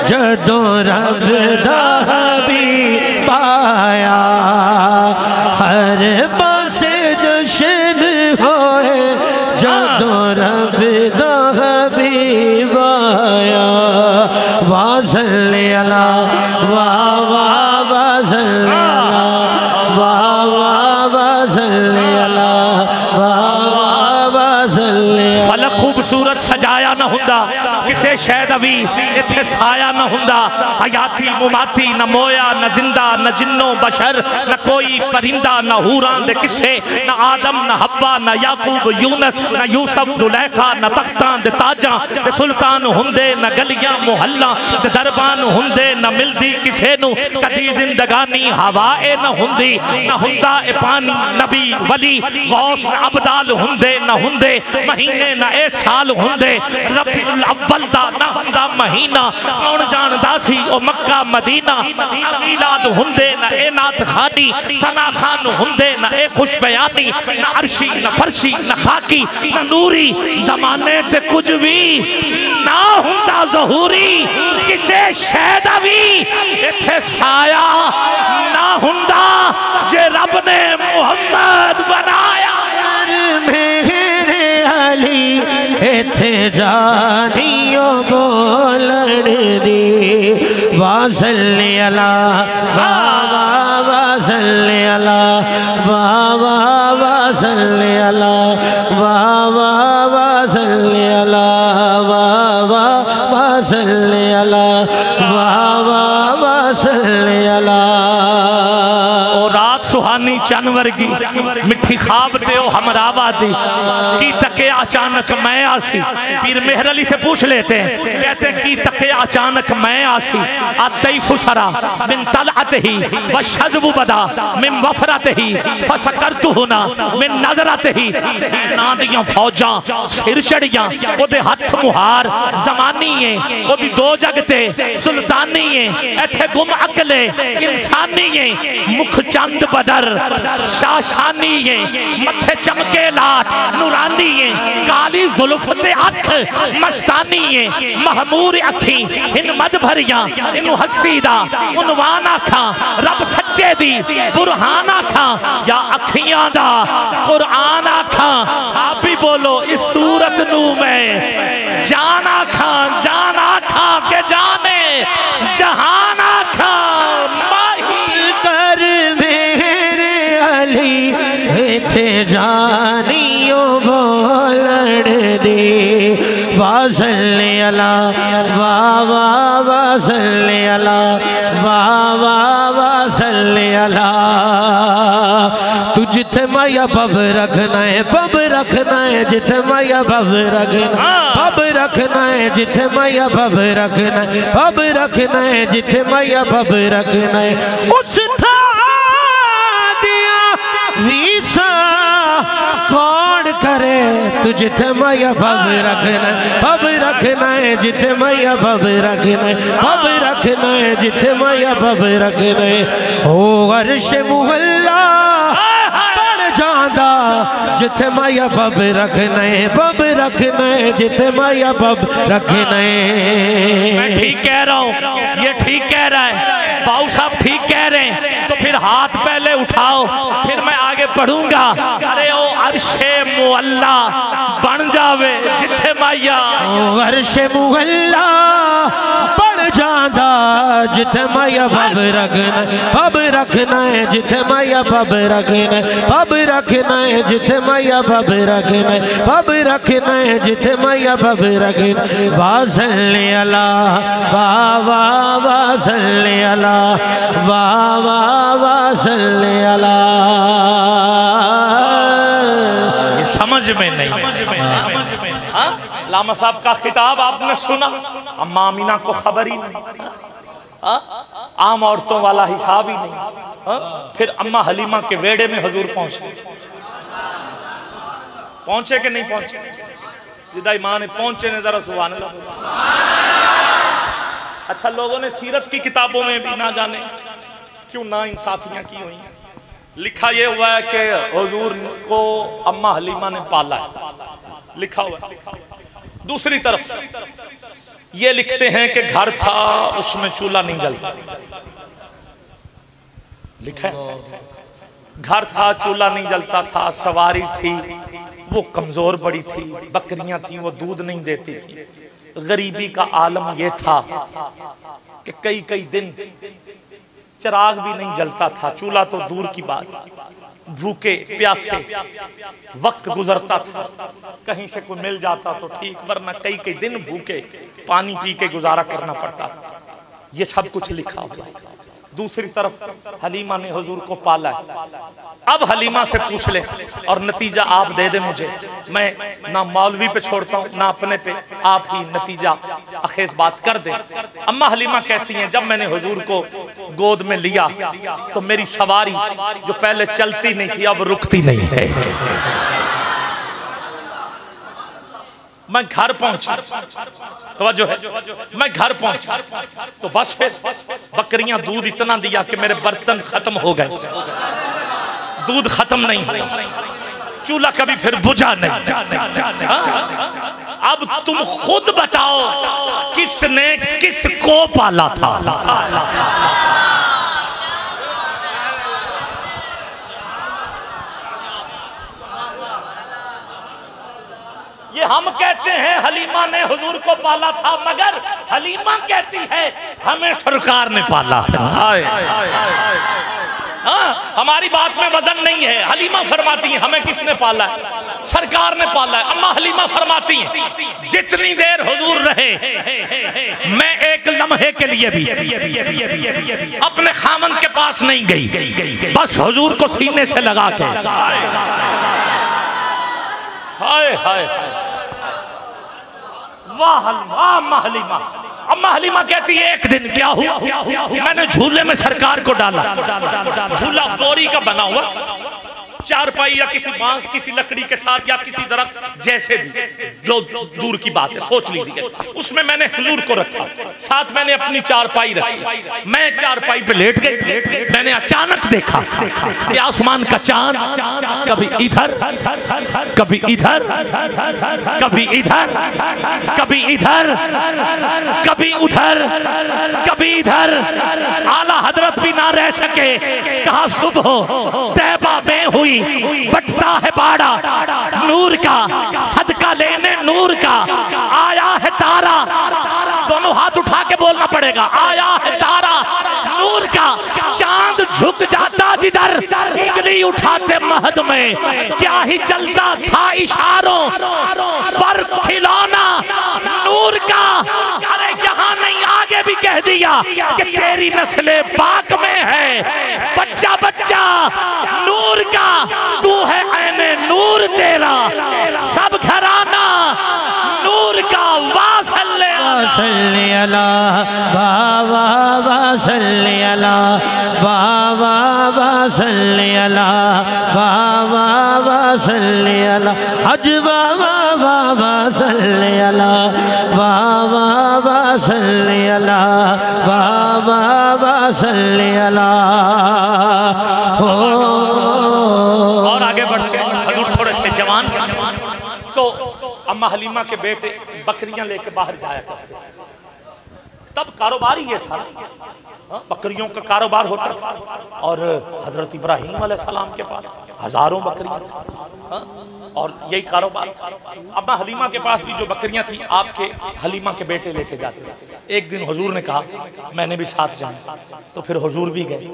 जदों रब दा हबीब आया, हर पासे जश्न होए, जदों रब दा हबीब आया। वाह सल्ले अला, वाह वाह वाह सल्ले अला, वाह वाह वाह सल्ले अला, वाह वाह वाह सल्ले अला। फलक खूबसूरत सजाया न हुंदा, किसे शैद अभी इत्थे साया न हुंदा। हयाती मुमाती न मोया न जिंदा, न जिन्नो बशर न कोई परिंदा, न हूरां दे किस्से, न आदम न हव्वा, न याकूब यूनस, न यूसुफ जुलैखा, न तख्तां दे ताजां दे सुल्तान हुंदे, न गलियां मुहल्ला दे दरबान हुंदे, न मिलदी किसे नू कदी जिंदगानी हवाए न हुंदी, न हुंदा ए पानी नबी वली गौस अबदाल हुंदे, न हुंदे महीने न ए साल हुंदे। रबीउल अव्वल दा ना हुंदा महीना, कौन जानदा सी ओ मक्का मदीना। मिलाद हुंदे न ए नात खानी, सना खान हुंदे न ए खुश बयानी, न अर्शी न फरशी न खाकी न नूरी, जमाने ते कुछ भी ना हुंदा ज़हूरी। किसे शैद भी इत्थे साया ना हुंदा, जे रब ने मुहम्मद बनाया। मेरे अली इत्थे जानियो बोलन दी। वाह सल्ले अला, वाह वाह वाह सल्ले अला, वाह वाह वाह सल्ले अला, वाह वाह वाह सल्ले अला, वाह वाह वाह सल्ले अला, वाह वाह वाह सल्ले अला। ओ रात सुहानी चन वर्गी, मिठी खाब ते ओ हमरावा दी, की तके अचानक मैं आसी। पीर मेहर अली से पूछ लेते हैं, कहते की तके अचानक मैं आसी। अतई फुसरा मिन तलअत ही व शज़्ब बदा मिन वफरत ही, फसकरतु हुना मिन नजरत ही। ना दियां फौजां सिर चढ़ियां, ओदे हथ मुहार जमानी है, ओदी दो जगते सुल्तानी है, इत्थे गुम अकले इंसानी है। मुख चंद बदर शाशानी है, मथे चमके लाट नूरानी है, काली जुल्फ ते अख मस्तानी है। महमूर अखी इन मद भरिया, इनू हस्ती दा उनवान आखा, रब सच्चे दी बुरहान आखा, या अखियां दा कुरान आखा। आप भी बोलो इस सूरत नू मैं जान आखा, जान आखा के जाने जहान आखा। माही कर मेरे अली इत्थे जानियो बोलन दी। वाह सल्ले अला, वाह वाह वाह सल्ले अला, वाह वाह वाह सल्ले अला। तू जिथे माया बब रखना है, बब रखना है, जिथे माया बब रखना, बब रखना है, जिथे माया बब रखना, बब रखना है, जिथे माया बब रखना है। उस था दिया वीसा कौन करे तू जिथे मैया भव रखना भव रखना है जिथे मैया भव रखना भव रखना है जिथे मैया भव रखना ओ अर्श मुहल्ला बढ़ जांदा जिथे मैया भव रखना है जिथे मैया भव रखना है। मैं ठीक कह रहा हूँ, ये ठीक कह रहा है, बाबू साहब ठीक कह रहे हैं, तो फिर हाथ पहले उठाओ फिर मैं आगे पढ़ूंगा। अरे ओ अर्शे मुअल्ला बन जावे जिथे मैया ओ अर्शे मुअल्ला बढ़ जांदा जिथे मैया भव रखना है जिथे मैया भव रखना भव रखना है जिथे मैया भव रखना भव रखना है जिथे मैया भव रखना। वासल्ले अला वाह वाह वासल्ले अला वाह वाह वासल्ले अला। ये समझ में नहीं। लामा साहब का खिताब आपने सुना, अम्मा अमीना को खबर ही नहीं, आम औरतों वाला हिसाब ही नहीं। फिर अम्मा हलीमा के वेड़े में हुजूर पहुंचे कि नहीं पहुंचे? जिदा ईमान ने पहुंचे ने जरा सुभान अल्लाह। अच्छा, लोगों ने सीरत की किताबों में भी ना जाने क्यों ना इंसाफियां की हुई, लिखा ये हुआ है कि हुजूर को अम्मा हलीमा ने पाला है, लिखा हुआ है। दूसरी तरफ ये लिखते हैं कि घर था उसमें चूल्हा नहीं जलता, लिखा है घर था चूल्हा नहीं जलता था, सवारी थी वो कमजोर बड़ी थी, बकरियां थी वो दूध नहीं देती थी। गरीबी का आलम यह था कि कई कई दिन चिराग भी नहीं जलता था, चूल्हा तो दूर की बात, भूखे प्यासे वक्त गुजरता था। कहीं से कोई मिल जाता तो ठीक, वरना कई कई दिन भूखे पानी पी के गुजारा करना पड़ता था। ये सब कुछ लिखा हुआ है। दूसरी तरफ हलीमा ने हुजूर को पाला है। अब हलीमा से पूछ ले और नतीजा आप दे दे मुझे, मैं ना मौलवी पे छोड़ता हूँ ना अपने पे, आप ही नतीजा अखेज बात कर दे। अम्मा हलीमा कहती हैं, जब मैंने हुजूर को गोद में लिया तो मेरी सवारी जो पहले चलती नहीं थी अब रुकती नहीं है। मैं घर पहुंचा, तवज्जो है, मैं घर पहुंचा तो बस फिर बकरियां दूध इतना दिया कि मेरे बर्तन खत्म हो गए, दूध खत्म नहीं हुआ, चूल्हा कभी फिर बुझा नहीं। अब तुम खुद बताओ किसने किसको पाला था? ये हम कहते हैं हलीमा ने हुजूर को पाला था, मगर हलीमा कहती है हमें सरकार ने पाला। हाँ, हमारी बात में वजन नहीं है। हलीमा फरमाती है हमें किसने पाला है? सरकार ने पाला है। अम्मा हलीमा फरमाती हैं जितनी देर हुजूर रहे मैं एक लम्हे के लिए भी अपने खामन के पास नहीं गई, बस हुजूर को सीने से लगा के। हाय हाय वाह अम्मा हलीमा। अम्मा हलीमा कहती है एक दिन क्या हुआ, मैंने झूले में सरकार को डाला, झूला बोरी का बना हुआ, चारपाई या किसी बांस किसी लकड़ी के साथ या किसी दरख्त जैसे भी, जो दूर की बात है सोच लीजिए, उसमें मैंने हुजूर को रखा, साथ मैंने अपनी चारपाई रखी। मैं चारपाई पे लेट गई, मैंने अचानक देखा कि आसमान का चांद कभी इधर कभी इधर कभी इधर कभी इधर कभी उधर कभी इधर। आला हजरत भी ना रह सके, कहा सुबह तैबा में हुई बटता है बाड़ा नूर का, सदका लेने नूर का, आया है तारा, दोनों हाथ उठा के बोलना पड़ेगा, आया है तारा नूर का, चांद झुक जाता जिधर उंगली उठाते महद में, क्या ही चलता था इशारों पर खिलौना नूर का। अरे यहाँ नहीं आगे भी कह दिया कि तेरी नस्ले पाक में है, बच्चा बच्चा नूर का, तू है ऐने नूर तेरा, सब घराना नूर का। वासल्ले अला बाबा वासल्ले अला बाबा वासल्ले अला बाबा सल्ले अला हज बाबा बाबा सल्ले अला बाबा बाबा सल्ले अला बाबा बाबा सल्ले अला। और आगे बढ़ के हजूर थोड़े से जवान तो अम्मा हलीमा के बेटे बकरियां लेके बाहर जाया करते। तब कारोबार ही ये था, बकरियों का कारोबार होता था। और हजरत इब्राहीम अलैहिस्सलाम के पास हजारों बकरियां और यही कारोबार था। अम्मा हलीमा के पास भी जो बकरियां थी आपके हलीमा के बेटे लेके जाते। एक दिन हुजूर ने कहा मैंने भी साथ जाना, तो फिर हुजूर भी गए।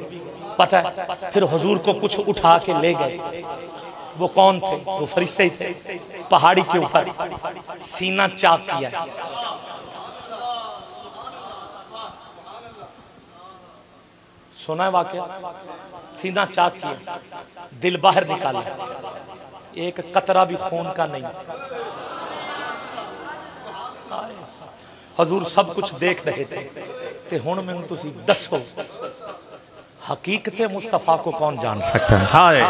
पता है फिर हुजूर को कुछ उठा के ले गए। वो कौन थे? वो फरिश्ते ही थे। पहाड़ी के ऊपर सीना चाक किया, सुना है वाकया? सीना चाक किया, दिल बाहर निकाला, एक कतरा भी खून का नहीं। हजूर सब कुछ देख रहे थे। ते हुण मैनूं तुसीं दसो हकीकत मुस्तफा को कौन जान सकता है?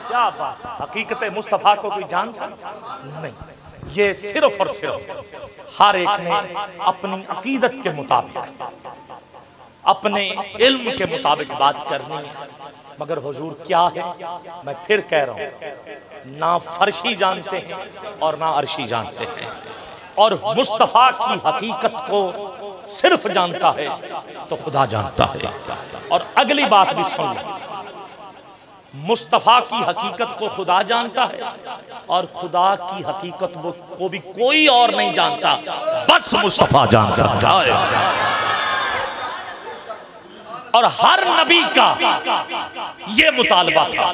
क्या बात, हकीकत मुस्तफा को कोई जान सकता नहीं। ये सिर्फ और सिर्फ हर एक ने अपनी अकीदत के मुताबिक अपने इल्म के मुताबिक बात करनी है। मगर हुजूर क्या है, मैं फिर कह रहा हूं, ना फर्शी जानते हैं और ना अर्शी जानते हैं। और मुस्तफा की हकीकत को सिर्फ जानता है तो खुदा जानता है। और अगली बात भी सुन लो, मुस्तफा की हकीकत को खुदा जानता है और खुदा की हकीकत को भी कोई और नहीं जानता, बस मुस्तफा जानता है। और हर नबी का ये मुतालबा था।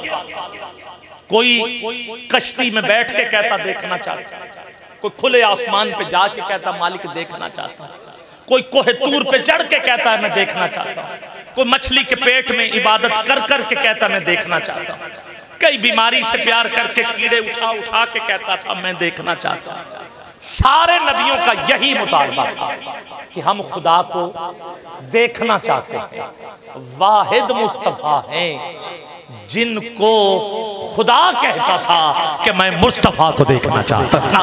कोई कश्ती में बैठ के कहता देखना चाहता, कोई खुले आसमान पे जाके कहता मालिक देखना चाहता, कोई कोहे तूर पे चढ़ के कहता है मैं देखना चाहता हूं, कोई मछली के पेट में इबादत कर कर के कहता मैं देखना चाहता हूं, कई बीमारी से प्यार करके कीड़े उठा उठा के कहता था मैं देखना चाहता हूं। सारे नबियों का यही मुतालबा था कि हम खुदा को देखना चाहते हैं। वाहिद मुस्तफा हैं जिनको खुदा कहता था कि मैं मुस्तफा को देखना चाहता था।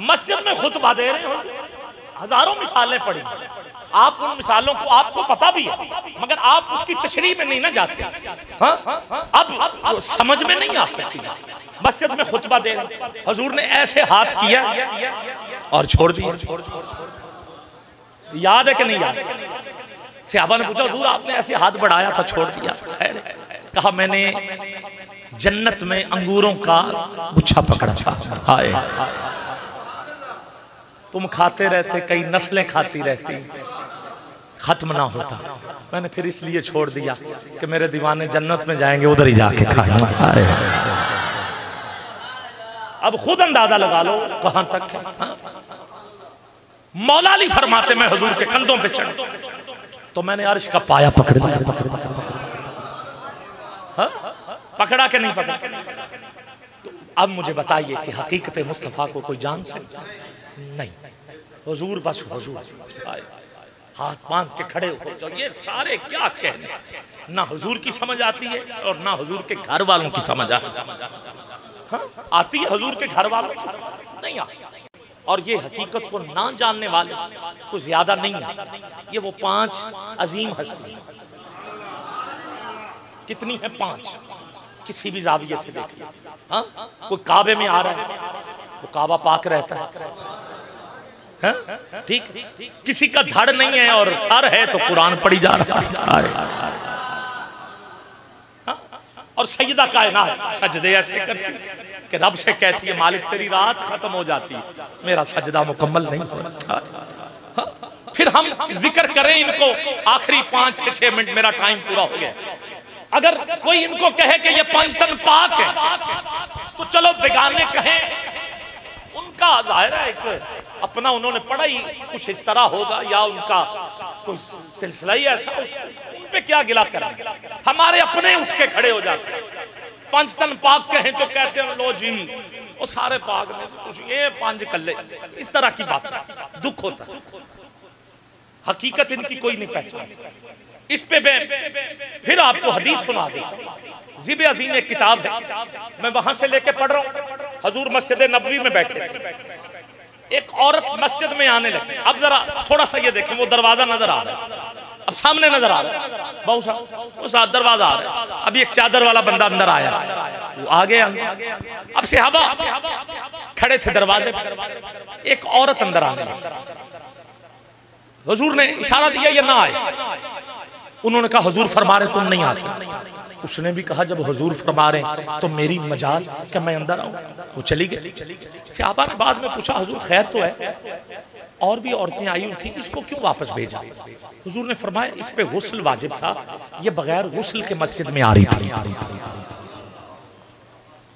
मस्जिद में खुतबा दे रहे हो, हजारों मिसालें पड़ी, आप उन मिसालों को आपको पता भी है मगर आप उसकी तशरीह में नहीं ना जाते। अब समझ में नहीं आ सकती। मस्जिद में खुतबा दे रहे, हुजूर ने ऐसे हाथ किया और छोड़ दिया। याद है कि नहीं याद? सहाबा ने पूछा हुजूर आपने ऐसे हाथ बढ़ाया था छोड़ दिया। खैर, कहा मैंने जन्नत में अंगूरों का गुच्छा पकड़ा था, हाय तुम खाते रहते, कई नस्लें खाती रहती, खत्म ना होता। मैंने फिर इसलिए छोड़ दिया कि मेरे दीवाने जन्नत में जाएंगे, उधर ही जाके खाएंगे। अब खुद अंदाजा लगा लो कहां तक है। मौला अली फरमाते मैं हुजूर के कंधों पे चढ़ तो मैंने अर्श का पाया पकड़ लिया। पकड़ा के नहीं पकड़ा? तो अब मुझे बताइए कि हकीकत मुस्तफा को कोई जान सकता नहीं। हुजूर बस हुजूर हाथ बांध के खड़े हो जाओ। ये सारे क्या कहने, ना हुजूर की समझ आती है और ना हुजूर के घर वालों की समझ आती है। हुजूर के घर वालों की समझ नहीं आती। और ये हकीकत को ना जानने वाले कुछ ज्यादा नहीं है। ये वो 5 अजीम हस्ती, कितनी है? 5। किसी भी जाविये से देखिए। हाँ, कोई काबे में आ रहा है तो काबा पाक रहता है, ठीक। किसी का धड़ नहीं है और सर है तो कुरान पढ़ी जा रहा है। और सजदा कायनात सजदे ऐसे करती कि रब से कहती है मालिक तेरी रात खत्म हो जाती है, मेरा सजदा मुकम्मल नहीं होता। फिर हम जिक्र करें इनको आखिरी 5 से 6 मिनट, मेरा टाइम पूरा हो गया। अगर कोई इनको कहे कि ये पंचतन पाक है तो चलो बेगाने कहें, उनका जाहिर है एक अपना उन्होंने पढ़ा ही कुछ इस तरह होगा या उनका कोई सिलसिला ही ऐसा, उन पे क्या गिला करें। हमारे अपने उठ के खड़े हो जाते हैं, पंचतन पाक कहें तो कहते हैं लो जी वो सारे पाक में कुछ ये पांच कल्ले, इस तरह की बात दुख होता है। हकीकत इनकी कोई नहीं पहचान। इस पे फिर आपको हदीस सुना दी। ज़िब अज़ीम एक किताब है, मैं वहां से लेके पढ़ रहा हूँ। हजूर मस्जिद नबवी में बैठे थे, एक औरत मस्जिद में आने लगी। अब जरा थोड़ा सा ये देखें, वो दरवाजा नजर आ रहा है, अब सामने नजर आ रहा है, बहुत सा दरवाजा आ रहा है। अभी एक चादर वाला बंदा अंदर आया, वो आ गया। अब सहाबा खड़े थे दरवाजे पर, एक औरत अंदर आने लगी। हुजूर ने इशारा दिया ये ना आए। उन्होंने कहा हुजूर फरमा रहे तुम नहीं आ सकते। उसने भी कहा जब हुजूर फरमा रहे तो मेरी मजाल क्या मैं अंदर आऊं। वो चली गई। सहाबा ने बाद में पूछा हुजूर खैर तो है, और भी औरतें आई हुई थी, इसको क्यों वापस भेजा। हुजूर ने फरमाया इस पे गुस्ल वाजिब था, ये बगैर गुस्ल के मस्जिद में आ रही थी।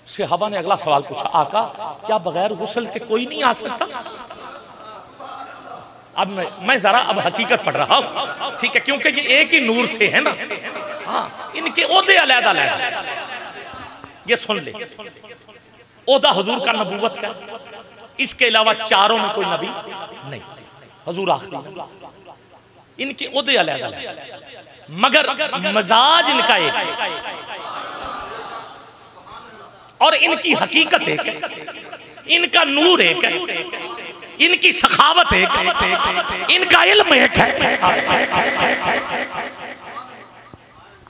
सहाबा ने अगला सवाल पूछा आका क्या बगैर गुस्ल के कोई नहीं आ सकता। अब मैं जरा अब हकीकत पढ़ रहा हूं, ठीक है, क्योंकि ये एक ही नूर से है ना। हाँ, इनके ओहदे अलग-अलग, ये सुन ले। ओहदा हुजूर का नबूवत का, इसके अलावा चारों में कोई नबी नहीं, हुजूर आखिरी। इनके ओहदे अलग-अलग, मगर मजाज इनका एक है और इनकी हकीकत एक है, इनका नूर एक है, इनकी सखावत एक है, इनका इल्म एक है,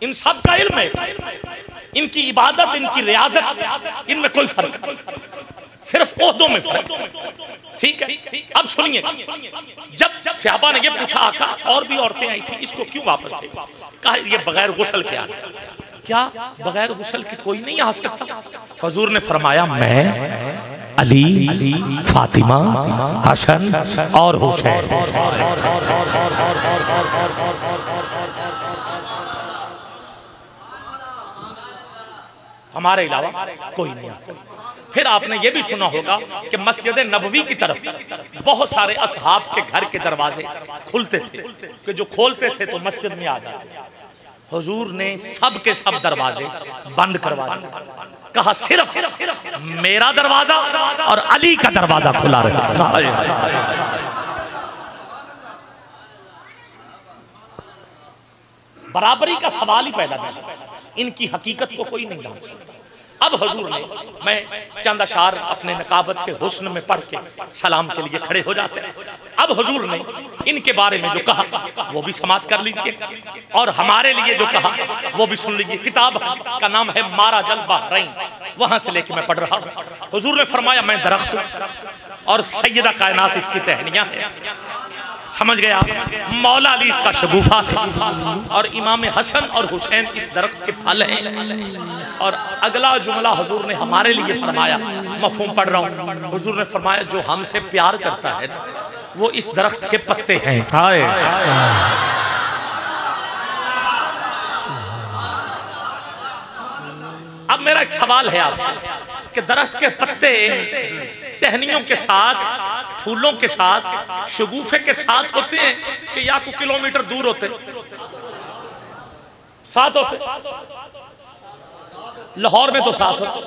इन सब का इल्म है। इनकी इबादत, इनकी रियाजत, इनमें कोई फर्क नहीं, सिर्फ ओहदों में फर्क। ठीक है, अब सुनिए। जब सहाबा ने ये पूछा आका और भी औरतें आई थी, इसको क्यों वापस भेजा। कहा ये बगैर गुस्ल के आ गया। क्या बगैर गुस्ल के कोई नहीं आ सकता। हुजूर ने फरमाया मैं, अली, फातिमा, हसन और हुसैन। हमारे अलावा कोई नहीं आ सकता। फिर आपने ये भी सुना होगा कि मस्जिद नबवी की तरफ बहुत सारे असहाब के घर के दरवाजे खुलते थे कि जो खोलते थे तो मस्जिद में आ जाते। हुजूर ने सब के सब दरवाजे बंद करवा दिए। कहा सिर्फ मेरा दरवाजा और अली का दरवाजा खुला रखा। बराबरी का सवाल ही पैदा नहीं, इनकी हकीकत को कोई नहीं जान सकता। अब हुजूर ने, मैं चंद अशार अपने नकाबत के हुस्न में पढ़ के सलाम के लिए खड़े हो जाते हैं। अब हुजूर ने इनके बारे में जो कहा वो भी समाप्त कर लीजिए और हमारे लिए जो कहा वो भी सुन लीजिए। किताब का नाम है माराजल बहरैन, वहां से लेके मैं पढ़ रहा हूँ। हुजूर ने फरमाया मैं दरख्त हूँ और सैयदा कायनात इसकी टहनियां हैं। समझ गया, मौला अली इसका शगुफा था और इमाम हसन और हुसैन इस दरख्त के फल हैं। और अगला जुमला हुजूर ने हमारे लिए फरमाया, मफहूम पढ़ रहा हूँ। हुजूर ने फरमाया जो हमसे प्यार करता है वो इस दरख्त के पत्ते हैं। अब मेरा एक सवाल है आपसे कि दरख्त के पत्ते टहनियों के साथ, फूलों के साथ, शगुफे के साथ होते हैं कि या कुछ किलोमीटर दूर होते? साथ होते। लाहौर में तो साथ होते,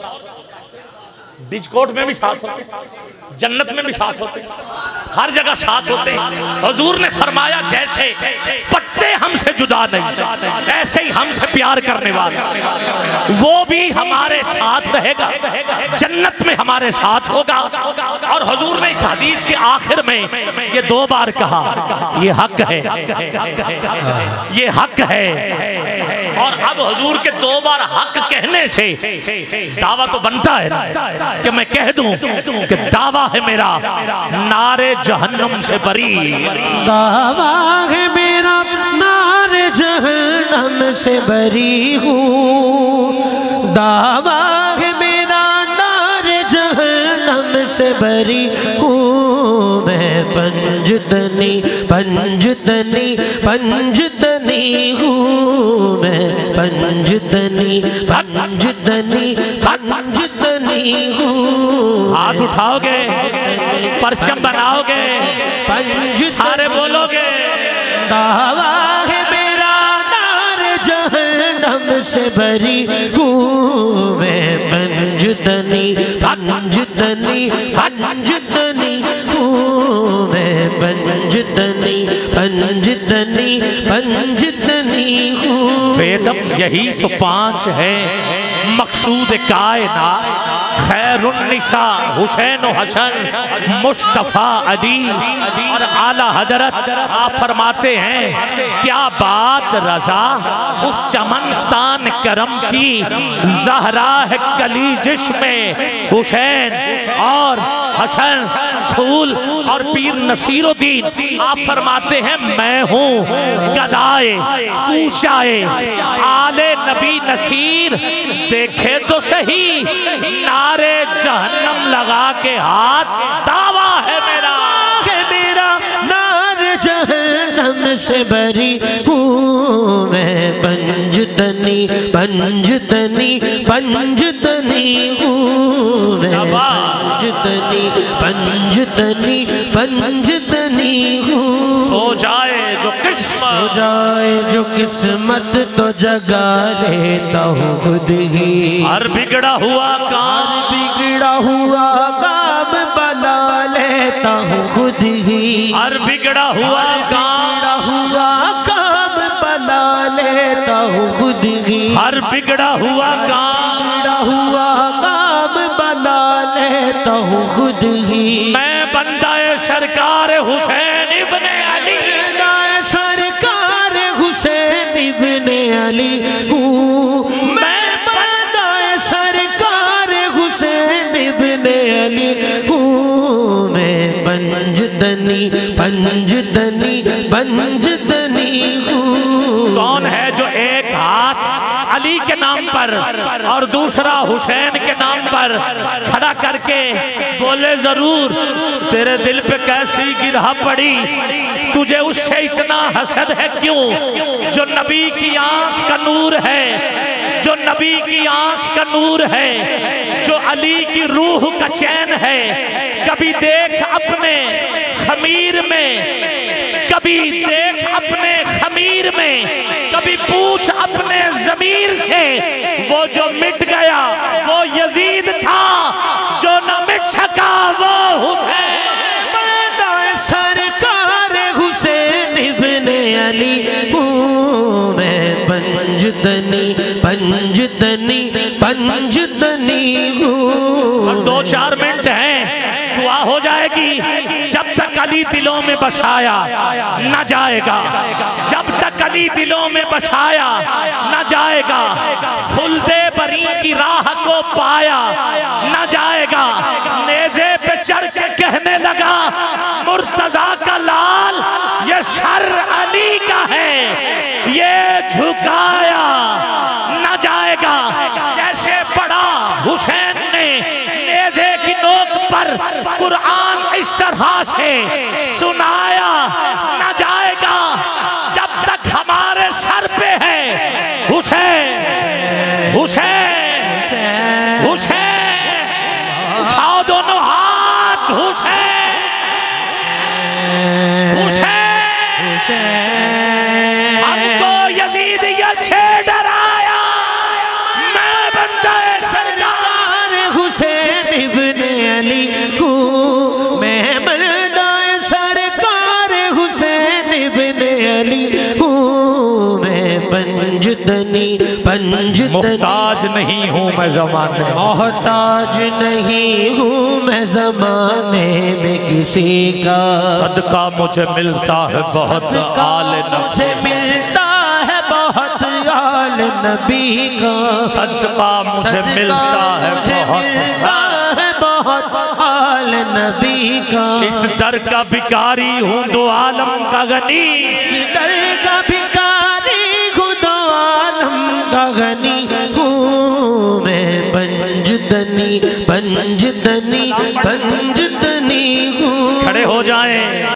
बिजकोट में भी साथ होते, जन्नत में भी साथ होते, हर जगह साथ होते हैं। हुजूर ने फरमाया जैसे पत्ते हमसे जुदा नहीं, ऐसे ही हमसे प्यार करने वाला वो भी हमारे साथ रहेगा, जन्नत में हमारे साथ होगा। और हुजूर ने इस हदीस के आखिर में ये 2 बार कहा ये हक है, ये हक है। और अब हुजूर के 2 बार हक कहने से दावा तो बनता है ना कि मैं कह दूं कि दावा है मेरा नारे जहन्नम से बरी, दावा है मेरा नारे जहन्नम से बरी हूँ, दावा है मेरा नारे जहन्नम से बरी हूँ। मैं पंजतनी पंजतनी पंजतनी हूँ, मैं पंजतनी पंजतनी पंजतनी हूँ। हाथ उठाओगे, परचम बनाओगे, सारे बोलोगे। दावा है मेरा नार जहन्नम से भरी हूँ मैं। पंजतनी पंजतनी पंजतनी हूँ मैं। पंजतनी पंजतनी पंजतनी हूँ। वेदम यही तो पांच है मकसूद कायनात। खैरुन्निसा हुसैन हसन मुस्तफा अली और आला हजरत। आप फरमाते हैं क्या बात रजा उस चमनस्तान करम की। ज़हरा है कली जिसमें हुसैन और हसन फूल और पीर नसीरुद्दीन। आप फरमाते हैं मैं हूँ गदाए ऊंचाए आले नबी नसीर। देखे तो सही नारे जहन्नम लगा के हाथ। दावा है मेरा नार जहन्नम से भरी हूँ मैं। पंजतनी पंजतनी पंजतनी हूँ मैं। पंजतनी पंजतनी पंजतनी हूँ। सो जाए जो किस्मत तो जगा लेता हूँ खुद ही। हर बिगड़ा हुआ काम बना लेता हूँ खुद ही। हर बिगड़ा हुआ काम बना लेता हूँ खुद ही। हर बिगड़ा हुआ काम बना लेता हूँ खुद ही। मैं बंदाए सरकार हुसैन इब्ने अली। सरकार हुसैन इब्ने अली हूँ मैं। बंदाए सरकार हुसैन इब्ने अली हूँ मैं। पंजतनी पंजतनी पंजतनी हूँ। कौन है जो एक हाथ अली के नाम पर और दूसरा हुसैन के नाम पर खड़ा करके बोले जरूर तेरे दिल पे कैसी गिरह पड़ी, तुझे उससे इतना हसद है क्यों। जो नबी की आंख का नूर है, जो नबी की आंख का नूर है, जो अली की रूह का चैन है। कभी देख अपने खमीर में, कभी देख अपने खमीर में, कभी पूछ अपने ज़मीर से। वो जो मिट गया वो यजीद था, जो न मिट सका वो हुसैन। सरकार हुसैन इब्ने अली हूँ मैं। पंजतनी पंजतनी पंजतनी हूँ। और 2-4 मिनट हैं, दुआ हो जाएगी। जब तक अली दिलों में बसाया न जाएगा, जब तक अली दिलों में बसाया न जाएगा। खुल्दे बरी की राह को पाया न जाएगा। नेज़े पे चढ़ के कहने लगा मुर्तजा का लाल ये सर अली का है, ये झुकाया न जाएगा। जैसे पढ़ा हुसैन ने नेज़े की नोक पर कुरान इस तरह से सुनाया न जाएगा। जब तक हमारे सर पे है हुसैन हुसैन हुसैन। उठाओ दोनों हाथ। हुसैन हुसैन। हमको यजीद से डराया। मैं बंदाए सरकार हुसैन इब्ने अली हूँ मैं। बंदाए सरकार हुसैन इब्ने अली हूँ मैं। पंजतनी पंजतनी मोहताज नहीं हूँ मैं ज़माने, मोहताज नहीं हूँ मैं ज़माने में किसी का। सदका मुझे मिलता है बहुत आले नबी, मिलता है बहुत आले नबी का। सदका मुझे मिलता है बहुत आले नबी का। इस दर का भिखारी हूँ दो आलम का गनी। इस दर का भिखारी हूँ दो आलम का गनी हूँ मैं। पंजतनी पंजतनी पंजतनी हूँ। खड़े हो जाएं।